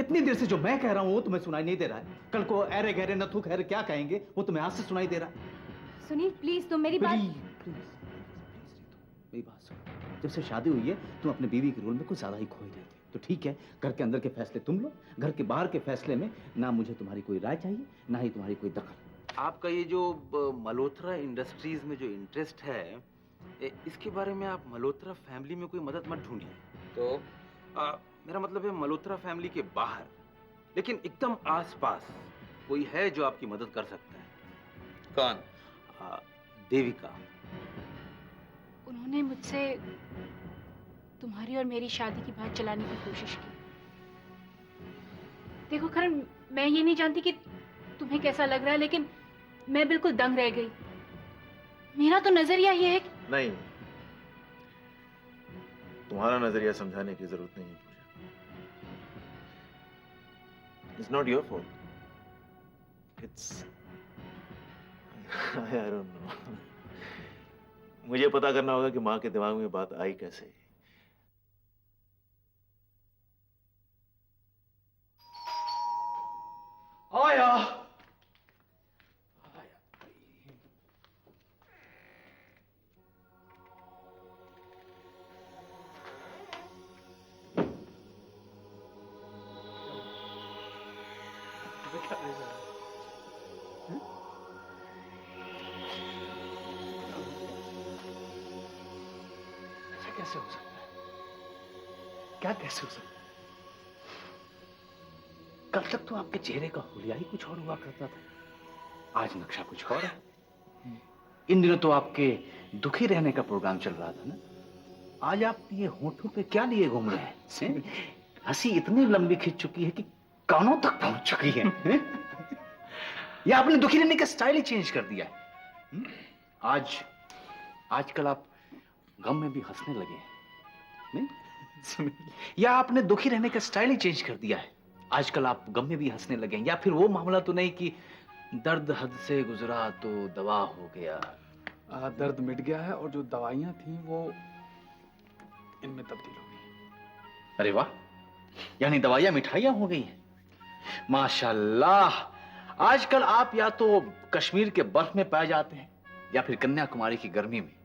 इतनी देर से जो मैं कह रहा हूं वो तुम्हें सुनाई नहीं दे रहा है? कल को अरे गहरे नथु खैर क्या कहेंगे वो तुम्हें आज से सुनाई दे रहा है? सुनील प्लीज तुम मेरी बात। प्लीज मेरी बात सुनो। जब से शादी हुई है तुम अपने बीवी के रोल में कुछ ज्यादा ही खोई रहती है। तो ठीक है, घर के अंदर के फैसले तुम लो, घर के बाहर के फैसले में ना मुझे तुम्हारी कोई राय चाहिए ना ही तुम्हारी कोई दखल। आपका ये जो मल्होत्रा इंडस्ट्रीज में जो इंटरेस्ट है, इसके बारे में आप मल्होत्रा फैमिली में कोई मदद मत ढूंढिए। तो मेरा मतलब है मल्होत्रा फैमिली के बाहर, लेकिन एकदम आसपास कोई है जो आपकी मदद कर सकता है। कौन? देविका। उन्होंने मुझसे तुम्हारी और मेरी शादी की बात चलाने की कोशिश की। देखो करण, मैं ये नहीं जानती कि तुम्हें कैसा लग रहा है, लेकिन मैं बिल्कुल दंग रह गई। मेरा तो नजरिया ये है कि... नहीं, तुम्हारा नजरिया समझाने की जरूरत नहीं है पूजा। It's not your fault. It's I don't know. मुझे पता करना होगा कि माँ के दिमाग में बात आई कैसे। आया कैसे हो सकता है? क्या कैसे हो सकता है? कल तक तो आपके चेहरे का हुलिया ही कुछ और हुआ करता था, आज नक्शा कुछ और है। इन दिनों तो आपके दुखी रहने का प्रोग्राम चल रहा था ना, आज आप ये होठों पे क्या लिए घूम रहे हैं? हंसी इतनी लंबी खिंच चुकी है कि कानों तक पहुंच चुकी है। या आपने दुखी रहने का स्टाइल ही चेंज कर दिया है। आजकल आप गम में भी हंसने लगे हैं, नहीं? या आपने दुखी रहने का स्टाइल ही चेंज कर दिया है, आजकल आप गम में भी हंसने लगे हैं। या फिर वो मामला तो नहीं कि दर्द हद से गुजरा तो दवा हो गया। दर्द मिट गया है और जो दवाइयां थी वो इनमें तब्दील हो गई। अरे वाह, यानी दवाइयां मिठाइयां हो गई हैं। माशाल्लाह, आजकल आप या तो कश्मीर के बर्फ में पाए जाते हैं या फिर कन्याकुमारी की गर्मी में।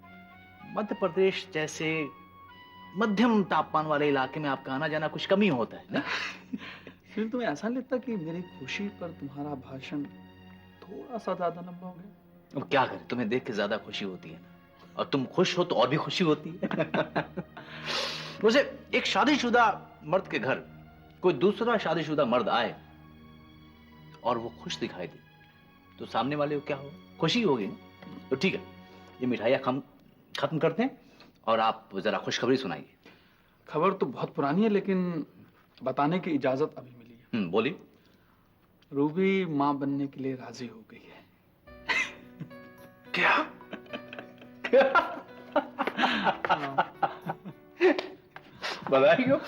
मध्य प्रदेश जैसे मध्यम तापमान वाले इलाके में आपका आना जाना कुछ कम ही होता है ना? फिर तुम्हें ऐसा लगता कि मेरी खुशी पर तुम्हारा भाषण थोड़ा सा ज्यादा लंबा हो गया? अब क्या करें, तुम्हें देख के ज्यादा खुशी होती है ना, और तुम खुश हो तो और भी खुशी होती है। वैसे एक शादीशुदा मर्द के घर कोई दूसरा शादीशुदा मर्द आए और वो खुश दिखाई दे तो सामने वाले को क्या हो, खुशी होगी ना। तो ठीक है, ये मिठाइयाँ खत्म करते हैं और आप जरा खुशखबरी सुनाइए। खबर तो बहुत पुरानी है लेकिन बताने की इजाजत अभी मिली है। बोलिए। रूबी माँ बनने के लिए राजी हो गई है। क्या? बधाई हो।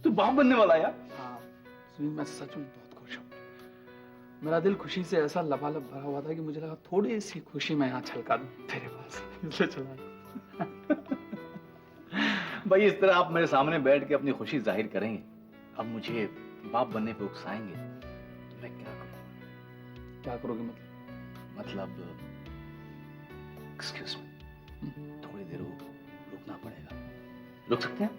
तू बाप बनने वाला यार। हाँ सुनील, मैं सच में बहुत खुश हूँ। मेरा दिल खुशी से ऐसा लबालब भरा हुआ था कि मुझे लगा थोड़ी सी खुशी मैं यहाँ छलका दूं तेरे पास, इसलिए चला। भाई इस तरह आप मेरे सामने बैठ के अपनी खुशी जाहिर करेंगे, अब मुझे बाप बनने पे उकसाएंगे तो मैं क्या करूं? क्या करोगे मतलब एक्सक्यूज मी, थोड़ी देर रुकना पड़ेगा। रुक सकते हैं?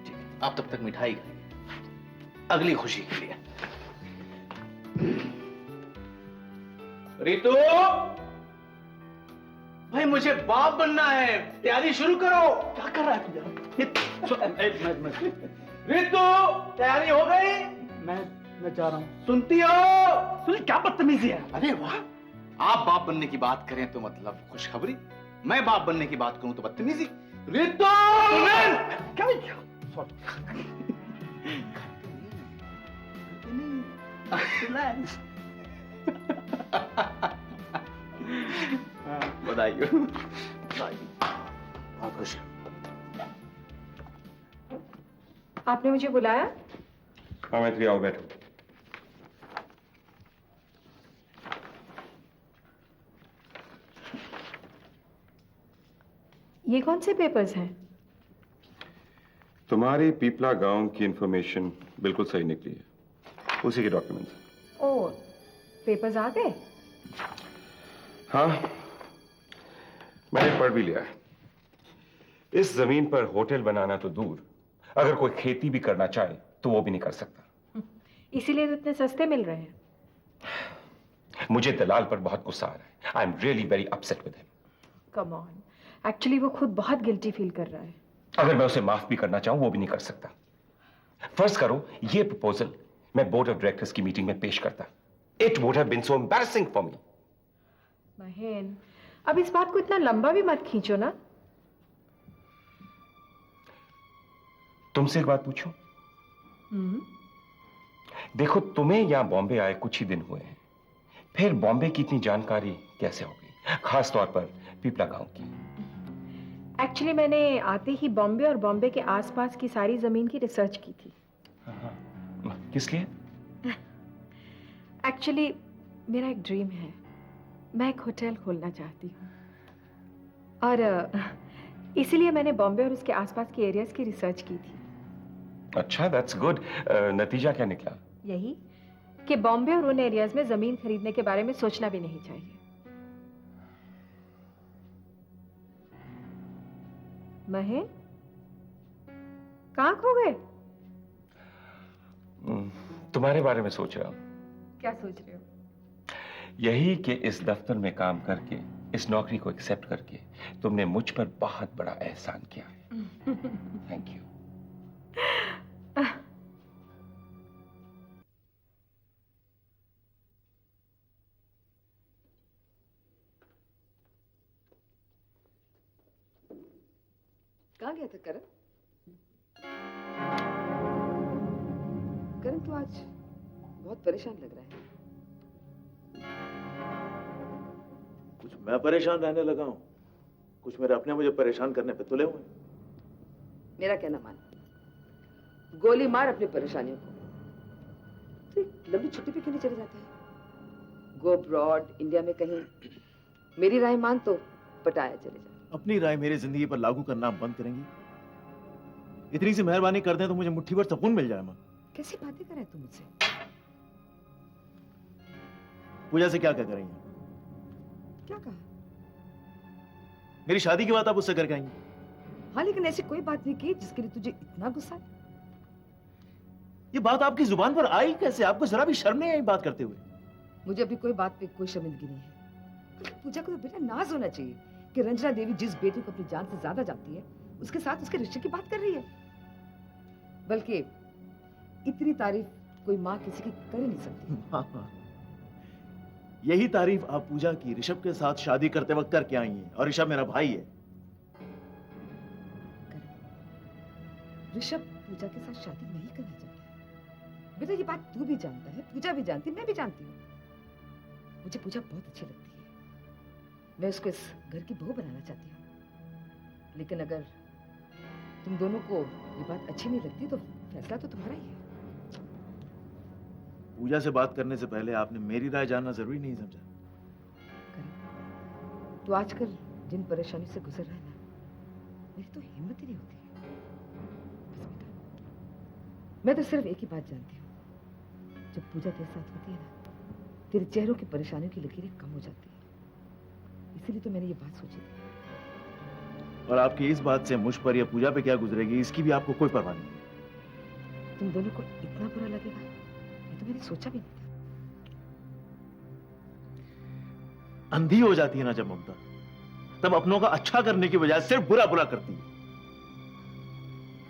ठीक है, आप तब तक मिठाई खाइए अगली खुशी के लिए। रितु भाई, मुझे बाप बनना है, तैयारी शुरू करो। क्या कर रहा है तू यार? रितु तैयारी हो गई? मैं जा रहा हूँ। सुनती हो? सुन, क्या बदतमीजी है। अरे वाह, आप बाप बनने की बात करें तो मतलब खुशखबरी, मैं बाप बनने की बात करूं तो बदतमीजी। रितु क्या? बधाई हो। बहुत खुश। आपने मुझे बुलाया? हाँ मैत्री, आओ बैठो। ये कौन से पेपर्स हैं? तुम्हारी पीपला गांव की इंफॉर्मेशन बिल्कुल सही निकली है, उसी के डॉक्यूमेंट्स। ओ, पेपर्स आ गए? हाँ, मैंने पढ़ भी लिया है। इस जमीन पर होटल बनाना तो दूर, अगर कोई खेती भी करना चाहे तो वो भी नहीं कर सकता। इसीलिए तो इतने सस्ते मिल रहे हैं। मुझे दलाल पर बहुत गुस्सा आ रहा है। I am really very upset with him. Come on, actually वो खुद बहुत गिल्टी फील कर रहा है। अगर मैं उसे माफ भी करना चाहूं वो भी नहीं कर सकता। फर्ज करो ये प्रपोजल मैं बोर्ड ऑफ डायरेक्टर्स की मीटिंग में पेश करता, it would have been so embarrassing for me. Mahen, अब इस बात को इतना लंबा भी मत खींचो ना। तुमसे एक बात पूछूं? देखो, तुम्हें यहां बॉम्बे आए कुछ ही दिन हुए हैं, फिर बॉम्बे की इतनी जानकारी कैसे हो गई, खास तौर पर पीपला गांव की? एक्चुअली मैंने आते ही बॉम्बे और बॉम्बे के आसपास की सारी जमीन की रिसर्च की थी। किस लिए? एक्चुअली मेरा एक ड्रीम है, मैं एक होटल खोलना चाहती हूँ और इसीलिए मैंने बॉम्बे और उसके आसपास के एरियाज की रिसर्च की थी। अच्छा, दैट्स गुड। नतीजा क्या निकला? यही कि बॉम्बे और उन एरियाज में जमीन खरीदने के बारे में सोचना भी नहीं चाहिए। महेन, कहाँ खो गए? तुम्हारे बारे में सोच रहा हूं। क्या सोच रहे हो? यही कि इस दफ्तर में काम करके, इस नौकरी को एक्सेप्ट करके तुमने मुझ पर बहुत बड़ा एहसान किया है। Thank you. कहाँ गया था करण? करण, तू आज बहुत परेशान लग रहा है। कुछ मैं परेशान रहने लगा हूं, कुछ मेरे अपने मुझे परेशान करने पे तुले हुए। मेरा कहना मान, गोली मार अपनी परेशानियों को। तो एक लंबी छुट्टी पे क्यों नहीं चले जाता है? गो अब्रॉड, इंडिया में कहीं। मेरी राय मान तो पटाया चले जा। अपनी राय मेरी जिंदगी पर लागू करना आप बंद करेंगी? इतनी सी मेहरबानी कर दें तो मुझे मुट्ठी भर सुकून मिल जाए। मां, कैसी बातें कर रहे तू मुझसे? पूजा से क्या क्या करेंगे? क्या कहा? मेरी शादी की बात आप उससे करके आएंगे? हाँ, लेकिन ऐसी कोई बात नहीं की जिसके लिए तुझे इतना गुस्सा है। ये बात आपकी जुबान पर आई कैसे? आपको जरा भी शर्म नहीं आई बात करते हुए? मुझे अभी कोई बात पे कोई शर्मिंदगी नहीं है। बल्कि पूजा को तो बेटा नाज होना चाहिए कि रंजना देवी जिस बेटे को अपनी जान से ज्यादा जानती है, उसके साथ उसके रिश्ते की बात कर रही है। बल्कि इतनी तारीफ कोई माँ किसी की कर ही नहीं सकती। यही तारीफ आप पूजा की ऋषभ के साथ शादी करते वक्त करके आई हैं, और ऋषभ मेरा भाई है। ऋषभ पूजा के साथ शादी नहीं करना चाहता। बेटा, ये बात तू भी जानता है, पूजा भी जानती है, मैं भी जानती हूँ। मुझे पूजा बहुत अच्छी लगती है, मैं उसको इस घर की बहू बनाना चाहती हूँ। लेकिन अगर तुम दोनों को ये बात अच्छी नहीं लगती तो फैसला तो तुम्हारा ही है। पूजा से बात करने से पहले आपने मेरी राय जानना जरूरी नहीं समझा? तो आजकल जिन परेशानी से गुजर रहा है ना, मेरी तो हिम्मत ही नहीं होती है। बस बेटा, मैं तो सिर्फ एक ही बात जानती हूँ, जब पूजा तेरे साथ होती है ना, तेरे चेहरों की परेशानियों की लकीरें कम हो जाती है। इसीलिए तो मैंने ये बात सोची थी। और आपकी इस बात से मुझ पर या पूजा पे क्या गुजरेगी इसकी भी आपको कोई परवाह नहीं? तुम दोनों को इतना बुरा लगेगा ये तो मैंने सोचा भी नहीं था। अंधी हो जाती है ना जब ममता, तब अपनों का अच्छा करने की बजाय सिर्फ बुरा बुरा करती है।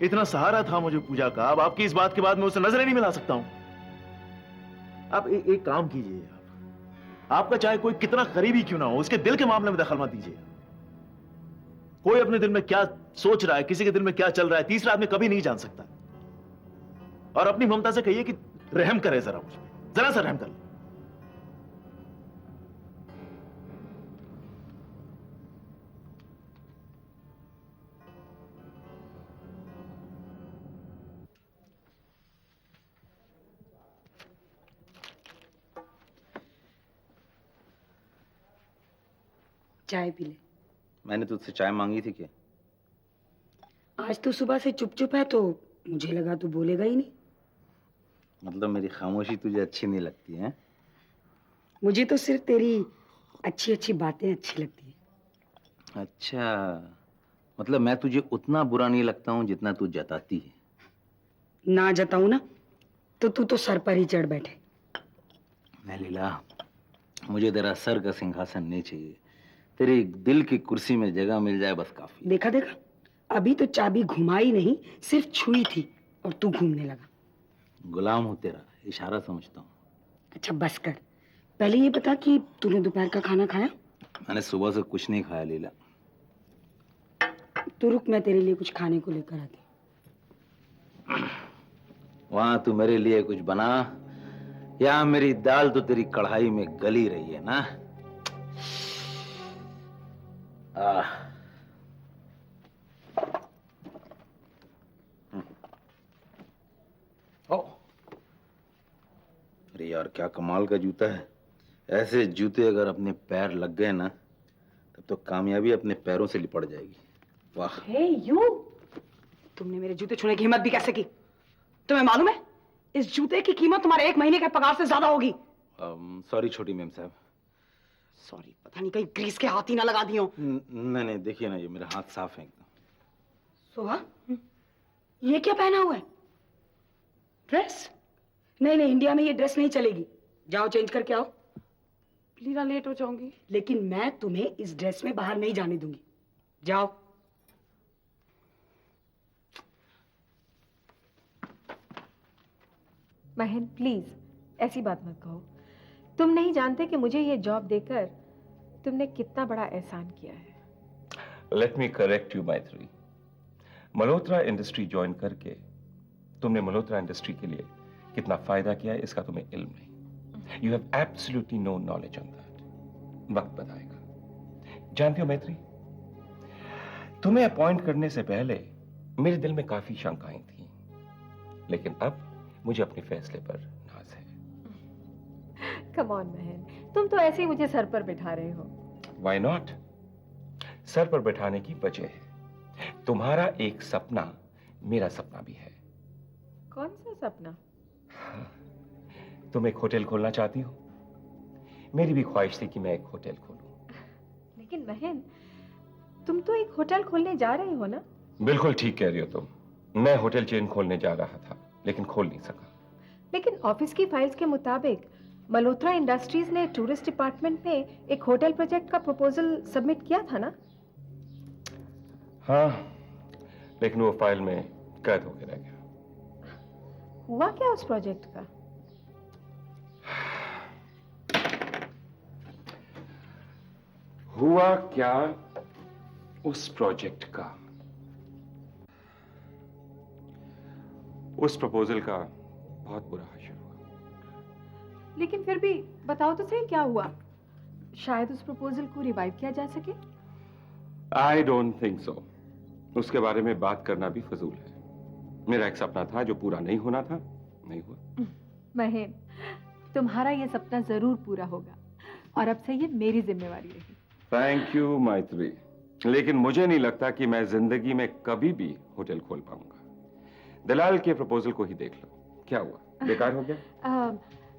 इतना सहारा था मुझे पूजा का, अब आपकी इस बात के बाद मैं उसे नजरें नहीं मिला सकता हूं। आप एक काम कीजिए, आपका चाहे कोई कितना करीबी क्यों ना हो, उसके दिल के मामले में दखल मत दीजिए। कोई अपने दिल में क्या सोच रहा है, किसी के दिल में क्या चल रहा है, तीसरा आदमी कभी नहीं जान सकता। और अपनी ममता से कहिए कि रहम करे जरा मुझ पे, जरा सा रहम कर ले। चाय पी ले। मैंने तुझसे चाय मांगी थी क्या? आज तो सुबह से चुप चुप है, तो मुझे लगा तू बोलेगा ही नहीं। मतलब मेरी खामोशी तुझे अच्छी नहीं लगती है? मुझे तो सिर्फ तेरी अच्छी अच्छी बातें अच्छी लगती है। अच्छा, मतलब मैं तुझे उतना बुरा नहीं लगता हूँ जितना तू जताती है। ना जताऊं ना तो तू तो सर पर ही चढ़ बैठे। मैं लीला, मुझे तेरा सर का सिंहासन नहीं चाहिए, तेरी दिल की कुर्सी में जगह मिल जाए बस काफी। देखा देखा, अभी तो चाबी घुमाई नहीं, सिर्फ छुई थी और तू घूमने लगा। गुलाम हूँ तेरा, इशारा समझता हूँ। अच्छा बस कर, पहले ये बता कि तूने दोपहर का खाना खाया? मैंने सुबह से कुछ नहीं खाया लीला। तू रुक, मैं तेरे लिए कुछ खाने को लेकर आती। वहां तू मेरे लिए कुछ बना, यहाँ मेरी दाल तो तेरी कढ़ाई में गली रही है ना। ओ, अरे यार क्या कमाल का जूता है। ऐसे जूते अगर अपने पैर लग गए ना, तब तो कामयाबी अपने पैरों से लिपट जाएगी। वाह। हे यू, तुमने मेरे जूते छूने की हिम्मत भी कैसे की? तुम्हें मालूम है इस जूते की कीमत तुम्हारे 1 महीने के पगार से ज्यादा होगी। सॉरी छोटी मैम साहब। सॉरी, पता नहीं कहीं ग्रीस के हाथ ही ना लगा दियो। नहीं नहीं, देखिए ना, ये मेरा हाथ साफ है एकदम। सोहा, ये क्या पहना हुआ है? ड्रेस? नहीं नहीं, इंडिया में ये ड्रेस नहीं चलेगी। जाओ चेंज करके आओ। लीला लेट हो जाऊंगी। लेकिन मैं तुम्हें इस ड्रेस में बाहर नहीं जाने दूंगी। जाओ। महन प्लीज ऐसी बात मत कहो। तुम नहीं जानते कि मुझे ये जॉब देकर तुमने कितना बड़ा एहसान किया है। लेट मी करेक्ट यू मैत्री। मल्होत्रा इंडस्ट्री ज्वाइन करके तुमने मल्होत्रा इंडस्ट्री के लिए कितना फायदा किया है इसका तुम्हें इल्म नहीं। You have absolutely no knowledge on that. वक्त बताएगा। जानती हो मैत्री, तुम्हें अपॉइंट करने से पहले मेरे दिल में काफी शंकाएं थी, लेकिन अब मुझे अपने फैसले पर नाज है। कम ऑन महन, तुम तो ऐसे ही मुझे सर पर बिठा रहे हो। Why not? सर पर बैठाने की वजह है तुम्हारा एक सपना मेरा सपना भी है। कौन सा सपना? तुम एक होटल खोलना चाहती हो, मेरी भी ख्वाहिश थी कि मैं एक होटल खोलूं। लेकिन महन, तुम तो एक होटल खोलने जा रहे हो ना? बिल्कुल ठीक कह रही हो तुम। मैं होटल चेन खोलने जा रहा था, लेकिन खोल नहीं सका। लेकिन ऑफिस की फाइल्स के मुताबिक मल्होत्रा इंडस्ट्रीज ने टूरिस्ट डिपार्टमेंट में एक होटल प्रोजेक्ट का प्रपोजल सबमिट किया था ना? हाँ, लेकिन वो फाइल में कैद होकर रह गया। हुआ क्या उस प्रोजेक्ट का? हुआ क्या उस प्रोजेक्ट का? उस प्रपोजल का बहुत बुरा हाशिर हुआ। लेकिन फिर भी बताओ तो सही क्या हुआ? शायद उस प्रपोजल को रिवाइव किया जा सके। I don't think so. उसके बारे में बात करना भी फजूल है। मेरा एक सपना था जो पूरा नहीं होना था, नहीं हुआ। महेन, तुम्हारा ये सपना जरूर पूरा होगा और अब से ये मेरी जिम्मेवारी रही। थैंक यू मैत्री, लेकिन मुझे नहीं लगता कि मैं जिंदगी में कभी भी होटल खोल पाऊंगा। दलाल के प्रपोजल को ही देख लो, क्या हुआ? बेकार हो गया?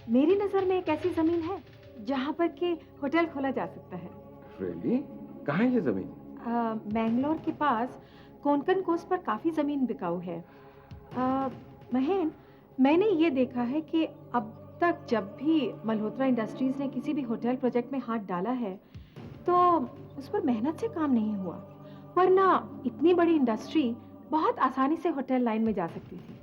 मेरी नजर में एक ऐसी जमीन है जहाँ पर के होटल खोला जा सकता है। Really? कहाँ है ये जमीन? मैंगलोर के पास कोंकण कोस्ट पर काफी जमीन बिकाऊ है। महेन, मैंने ये देखा है कि अब तक जब भी मल्होत्रा इंडस्ट्रीज ने किसी भी होटल प्रोजेक्ट में हाथ डाला है तो उस पर मेहनत से काम नहीं हुआ, वरना इतनी बड़ी इंडस्ट्री बहुत आसानी से होटल लाइन में जा सकती थी।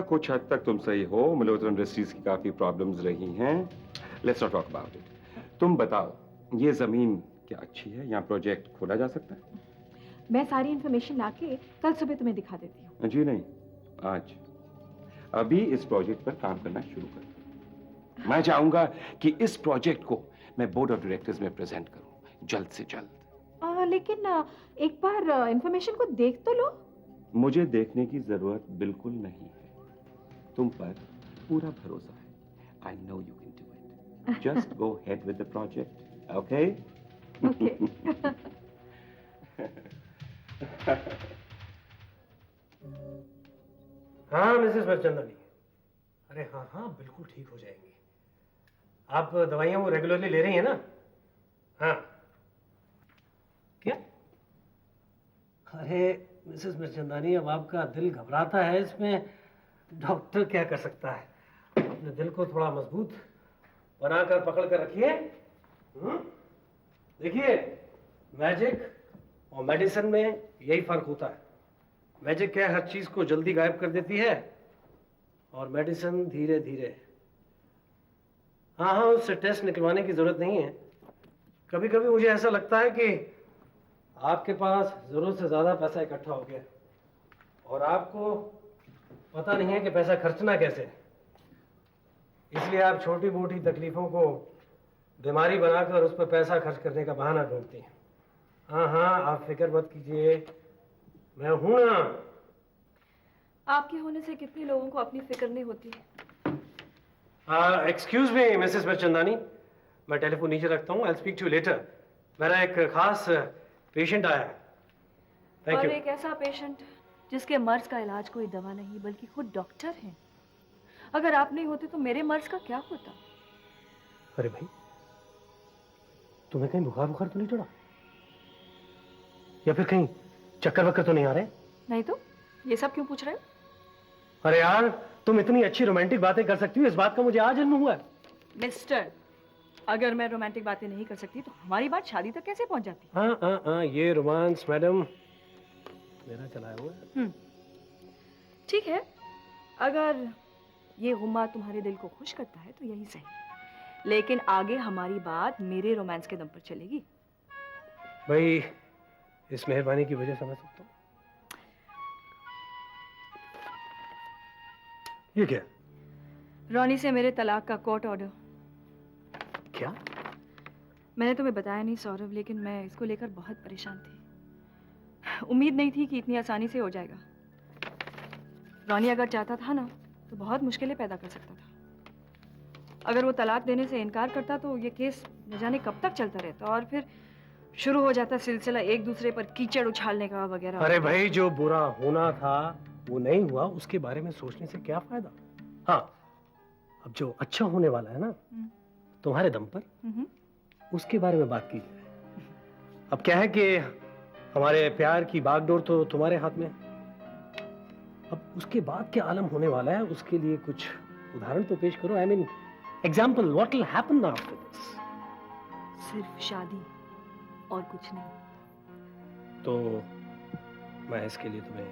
कुछ हद तक तुम सही हो। मल्होत्रा इंडस्ट्रीज की काफी प्रॉब्लम्स रही हैं। Let's not talk about it. तुम बताओ, ये जमीन क्या अच्छी है? यहाँ प्रोजेक्ट खोला जा सकता है? मैं सारी इंफॉर्मेशन लाके कल सुबह तुम्हें दिखा देती हूँ। जी नहीं, आज अभी इस प्रोजेक्ट पर काम करना शुरू कर। मैं चाहूंगा कि इस प्रोजेक्ट को मैं बोर्ड ऑफ डायरेक्टर्स में प्रेजेंट करूं जल्द से जल्द। लेकिन एक बार इंफॉर्मेशन को देख तो लो। मुझे देखने की जरूरत बिल्कुल नहीं है। तुम पर पूरा भरोसा है। I know you can do it. Just go head with the project, okay? Okay. हाँ मिसेस मर्चंदानी, अरे हाँ हाँ बिल्कुल ठीक हो जाएंगी। आप दवाइयाँ वो रेगुलरली ले रही हैं ना? हाँ। क्या? अरे मिसेस मर्चंदानी, अब आपका दिल घबराता है, इसमें डॉक्टर क्या कर सकता है? अपने दिल को थोड़ा मजबूत बनाकर पकड़ कर रखिए। देखिए, मैजिक और मेडिसिन में यही फर्क होता है। मैजिक क्या है, हर चीज को जल्दी गायब कर देती है, और मेडिसिन धीरे धीरे। हाँ हाँ, उससे टेस्ट निकलवाने की जरूरत नहीं है। कभी कभी मुझे ऐसा लगता है कि आपके पास जरूरत से ज्यादा पैसा इकट्ठा हो गया और आपको पता नहीं है कि पैसा खर्चना कैसे है। इसलिए आप छोटी मोटी तकलीफों को बीमारी बनाकर उस पर पैसा खर्च करने का बहाना ढूंढती हैं। हाँ हाँ, आप फिक्र मत कीजिए, मैं हूं ना। आपके होने से कितने लोगों को अपनी फिक्र नहीं होती। एक्सक्यूज मी मिसेस मर्चंदानी, मैं टेलीफोन नीचे रखता हूँ। I speak to you later. मेरा एक खास पेशेंट आया है। थैंक और यू। एक ऐसा पेशेंट जिसके मर्ज का इलाज कोई दवा नहीं बल्कि खुद डॉक्टर हैं। अगर आप नहीं होते तो मेरे मर्ज का क्या होता? अरे भाई, तुम्हें कहीं बुखार तो नहीं चढ़ा, या फिर कहीं चक्कर वक्कर तो नहीं आ रहे? नहीं तो ये सब क्यों पूछ रहे हो? अरे यार, तुम इतनी अच्छी रोमांटिक बातें कर सकती हो, इस बात का मुझे आज जन्म हुआ है। मिस्टर, अगर मैं रोमांटिक बातें नहीं कर सकती तो हमारी बात शादी तक कैसे पहुंच जाती? हाँ, ये रोमांस मैडम मेरा चलाया हुआ है। ठीक है, अगर ये गुम्मा तुम्हारे दिल को खुश करता है तो यही सही, लेकिन आगे हमारी बात मेरे रोमांस के दम पर चलेगी। भाई, इस मेहरबानी की वजह समझ सकता हूँ। ये क्या? रॉनी से मेरे तलाक का कोर्ट ऑर्डर। क्या? मैंने तुम्हें बताया नहीं सौरभ, लेकिन मैं इसको लेकर बहुत परेशान थी। उम्मीद नहीं थी कि इतनी आसानी से हो जाएगा। रॉनी अगर चाहता था ना तो बहुत मुश्किलें पैदा कर सकता था। अगर वो तलाक देने से इनकार करता तो ये केस न जाने कब तक चलता रहता, और फिर शुरू हो जाता सिलसिला एक दूसरे पर कीचड़ उछालने का वगैरह। अरे भाई, जो बुरा होना था वो नहीं हुआ, उसके बारे में सोचने से क्या फायदा। हाँ, अब जो अच्छा होने वाला है ना तुम्हारे दम पर, उसके बारे में बात कीजिए। अब क्या है कि हमारे प्यार की बागडोर तो तुम्हारे हाथ में है। अब उसके बाद क्या आलम होने वाला है, उसके लिए कुछ उदाहरण तो पेश करो। I mean example, what will happen after this? सिर्फ शादी और कुछ नहीं। तो मैं इसके लिए तुम्हें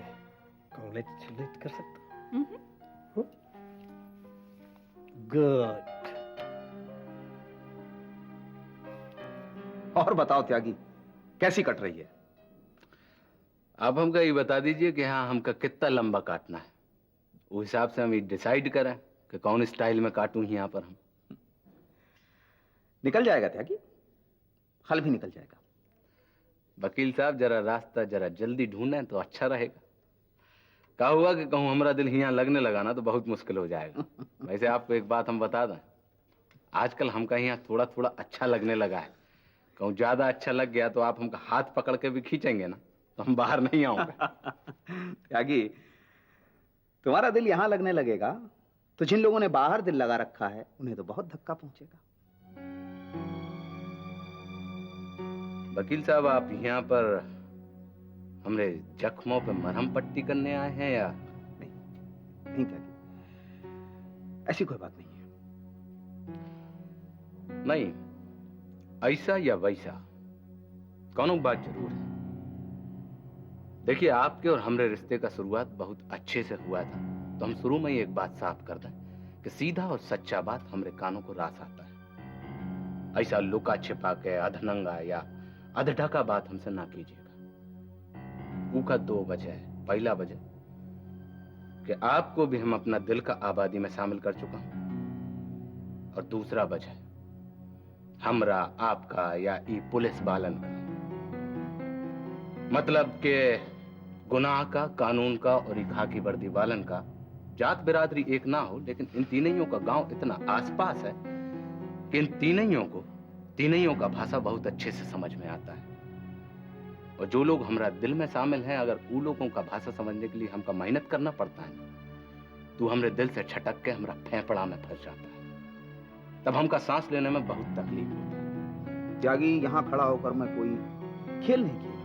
कांग्रेचुलेट कर सकता हूँ? गुड। और बताओ त्यागी, कैसी कट रही है? आप हमका ये बता दीजिए कि हाँ, हमका कितना लंबा काटना है, उस हिसाब से हम ये डिसाइड करें कि कौन स्टाइल में काटूं यहाँ पर हम। निकल जाएगा त्यागी, हल भी निकल जाएगा। वकील साहब, जरा रास्ता जरा जल्दी ढूंढें तो अच्छा रहेगा। क्या हुआ कि कहूँ हमारा दिल यहाँ लगने लगा ना तो बहुत मुश्किल हो जाएगा। वैसे आपको एक बात हम बता दें, आजकल हमका यहाँ थोड़ा थोड़ा अच्छा लगने लगा है। कहूँ ज्यादा अच्छा लग गया तो आप हमका हाथ पकड़ के भी खींचेंगे ना तो हम बाहर नहीं आऊंगे। त्यागी, तुम्हारा दिल यहाँ लगने लगेगा तो जिन लोगों ने बाहर दिल लगा रखा है उन्हें तो बहुत धक्का पहुंचेगा। वकील साहब, आप यहाँ पर हमरे जख्मों पे मरहम पट्टी करने आए हैं या नहीं? नहीं त्यागी, ऐसी कोई बात नहीं है। नहीं, ऐसा या वैसा कौन बात जरूर है। देखिए, आपके और हमरे रिश्ते का शुरुआत बहुत अच्छे से हुआ था, तो हम शुरू में ही एक बात साफ कर दें कि सीधा और सच्चा बात हमरे कानों को रास आता है। ऐसा लुका छिपा के अधनंगा या अधढका बात हमसे ना कीजिएगा। उसका दो वजह है। पहला वजह कि आपको भी हम अपना दिल का आबादी में शामिल कर चुका हूं, और दूसरा वजह हमरा, आपका या ई पुलिस वालन का, मतलब के गुनाह का, कानून का और ई खाकी वर्दी वालन का जात बिरादरी एक ना हो, लेकिन इन तीनों का गांव इतना आसपास है कि इन तीनों का भाषा बहुत अच्छे से समझ में आता है। और जो लोग हमारा दिल में शामिल हैं, अगर उन लोगों का भाषा समझने के लिए हमका मेहनत करना पड़ता है, तो हमरे दिल से छटक के हमारा फेफड़ा में फंस जाता है। तब हमका सांस लेने में बहुत तकलीफ होती है। त्यागी, यहाँ खड़ा होकर मैं कोई खेल नहीं खेल रहा,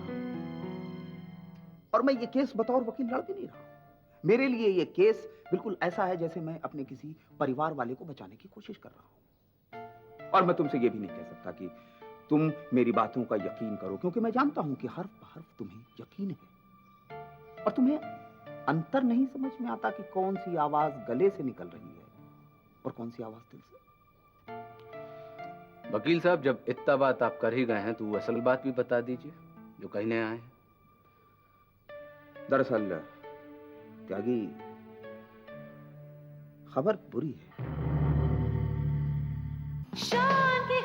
और मैं ये केस बतौर वकील लड़ भी नहीं रहा। मेरे लिए ये केस बिल्कुल ऐसा है जैसे मैं अपने किसी परिवार वाले को बचाने की कोशिश कर रहा हूं। और मैं तुमसे ये भी नहीं कह सकता कि तुम मेरी बातों का यकीन करो, क्योंकि मैं जानता हूं कि हर्फ हर्फ तुम्हें यकीन है, और तुम्हें अंतर नहीं समझ में आता कि कौन सी आवाज गले से निकल रही है और कौन सी आवाज दिल से। वकील साहब, जब इतना बात आप कर ही गए हैं तो वो असल बात भी बता दीजिए जो कहने आए हैं। दरअसल त्यागी, खबर बुरी है। शान की